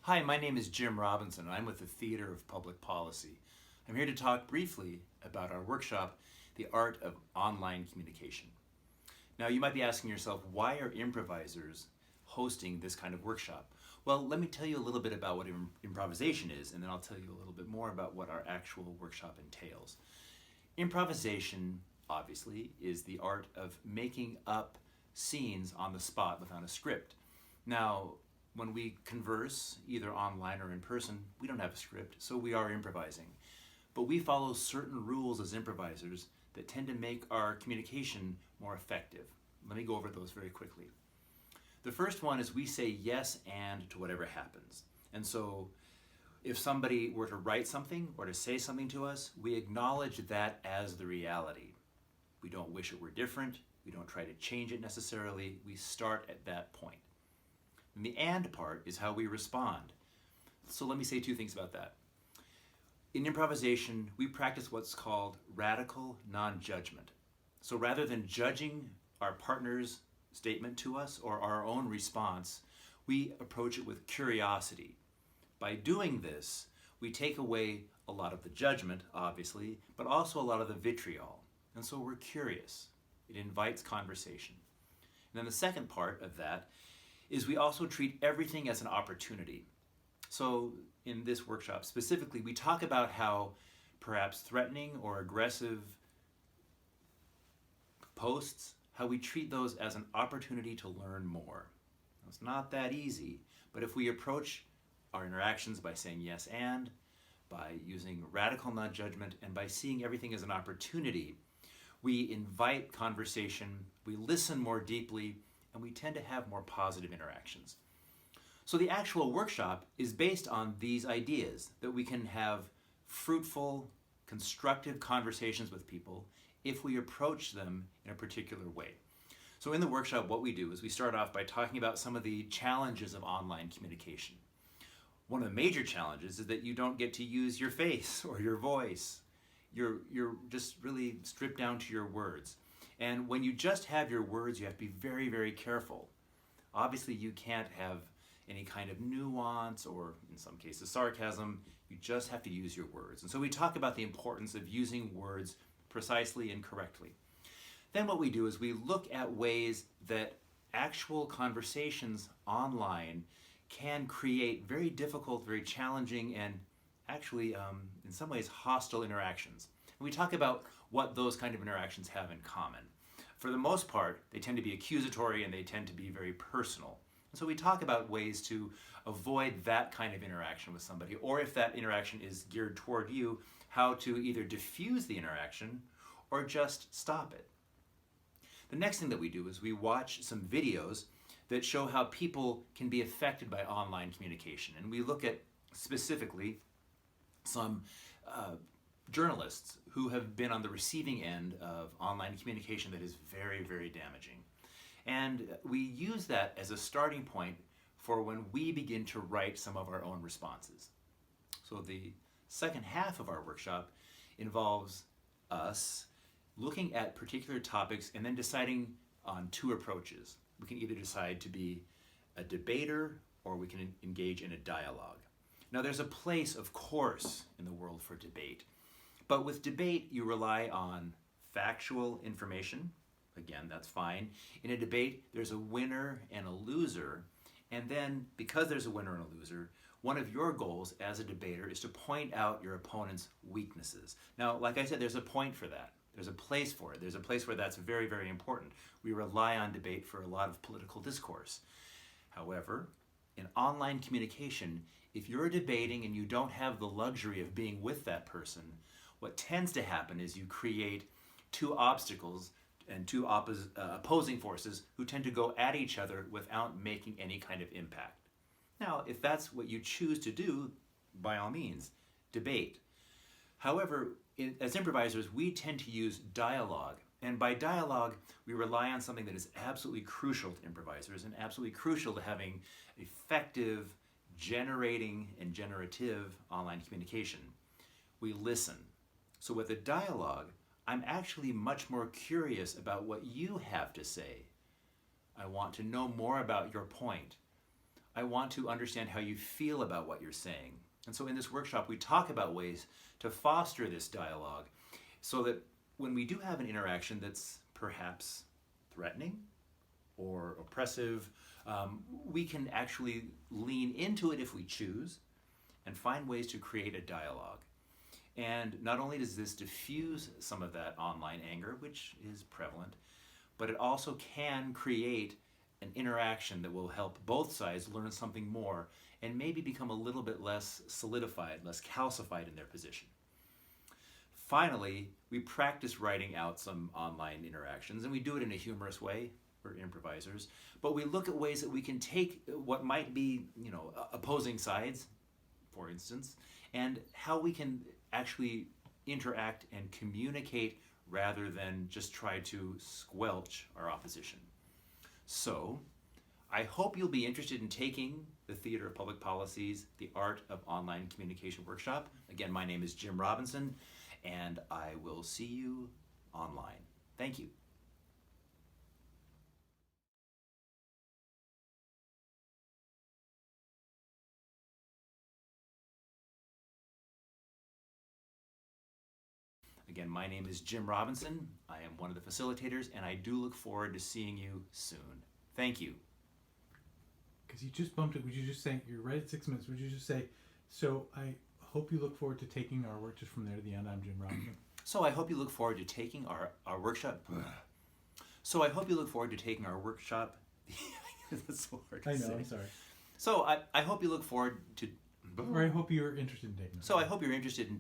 Hi, my name is Jim Robinson, and I'm with the Theater of Public Policy. I'm here to talk briefly about our workshop, The Art of Online Communication. Now, you might be asking yourself, why are improvisers hosting this kind of workshop? Well, let me tell you a little bit about what improvisation is, and then I'll tell you a little bit more about what our actual workshop entails. Improvisation, obviously, is the art of making up scenes on the spot without a script. Now, when we converse, either online or in person, we don't have a script, so we are improvising. But we follow certain rules as improvisers that tend to make our communication more effective. Let me go over those very quickly. The first one is we say yes and to whatever happens. And so if somebody were to write something or to say something to us, we acknowledge that as the reality. We don't wish it were different. We don't try to change it necessarily. We start at that point. And the and part is how we respond. So let me say two things about that. In improvisation, we practice what's called radical non-judgment. So rather than judging our partner's statement to us or our own response, we approach it with curiosity. By doing this, we take away a lot of the judgment, obviously, but also a lot of the vitriol. And so we're curious. It invites conversation. And then the second part of that is we also treat everything as an opportunity. So in this workshop specifically, we talk about how perhaps threatening or aggressive posts, how we treat those as an opportunity to learn more. It's not that easy, but if we approach our interactions by saying yes and, by using radical non-judgment, and by seeing everything as an opportunity, we invite conversation, we listen more deeply, and we tend to have more positive interactions. So the actual workshop is based on these ideas that we can have fruitful, constructive conversations with people if we approach them in a particular way. So in the workshop, what we do is we start off by talking about some of the challenges of online communication. One of the major challenges is that you don't get to use your face or your voice. You're just really stripped down to your words. And when you just have your words, you have to be very, very careful. Obviously, you can't have any kind of nuance or, in some cases, sarcasm. You just have to use your words. And so we talk about the importance of using words precisely and correctly. Then what we do is we look at ways that actual conversations online can create very difficult, very challenging, and actually, in some ways, hostile interactions. And we talk about what those kind of interactions have in common. For the most part, they tend to be accusatory and they tend to be very personal. And so we talk about ways to avoid that kind of interaction with somebody, or if that interaction is geared toward you, how to either diffuse the interaction or just stop it. The next thing that we do is we watch some videos that show how people can be affected by online communication. And we look at specifically some journalists who have been on the receiving end of online communication that is very, very damaging. And we use that as a starting point for when we begin to write some of our own responses. So the second half of our workshop involves us looking at particular topics and then deciding on two approaches. We can either decide to be a debater or we can engage in a dialogue. Now there's a place, of course, in the world for debate. But with debate, you rely on factual information. Again, that's fine. In a debate, there's a winner and a loser. And then, because there's a winner and a loser, one of your goals as a debater is to point out your opponent's weaknesses. Now, like I said, there's a point for that. There's a place for it. There's a place where that's very, very important. We rely on debate for a lot of political discourse. However, in online communication, if you're debating and you don't have the luxury of being with that person, what tends to happen is you create two obstacles and two opposing forces who tend to go at each other without making any kind of impact. Now, if that's what you choose to do, by all means, debate. However, as improvisers, we tend to use dialogue. And by dialogue, we rely on something that is absolutely crucial to improvisers and absolutely crucial to having effective, generating, and generative online communication. We listen. So with a dialogue, I'm actually much more curious about what you have to say. I want to know more about your point. I want to understand how you feel about what you're saying. And so in this workshop, we talk about ways to foster this dialogue so that when we do have an interaction that's perhaps threatening or oppressive, we can actually lean into it if we choose and find ways to create a dialogue. And not only does this diffuse some of that online anger, which is prevalent, but it also can create an interaction that will help both sides learn something more and maybe become a little bit less solidified, less calcified in their position. Finally, we practice writing out some online interactions, and we do it in a humorous way. We're improvisers, but we look at ways that we can take what might be, opposing sides, for instance, and how we can actually interact and communicate rather than just try to squelch our opposition. So, I hope you'll be interested in taking the Theater of Public Policy's The Art of Online Communication workshop. Again, my name is Jim Robinson, and I will see you online. Thank you. Again, my name is Jim Robinson. I am one of the facilitators, and I do look forward to seeing you soon. Thank you. Because you just bumped it. Would you just say, you're right at 6 minutes, would you just say, so I hope you look forward to taking our work just from there to the end. I'm Jim Robinson. So I hope you look forward to taking our workshop. So I hope you look forward to taking our workshop. That's so hard to say. I know, I'm sorry. So I hope you look forward to. Or I hope you're interested in taking it. So I hope you're interested in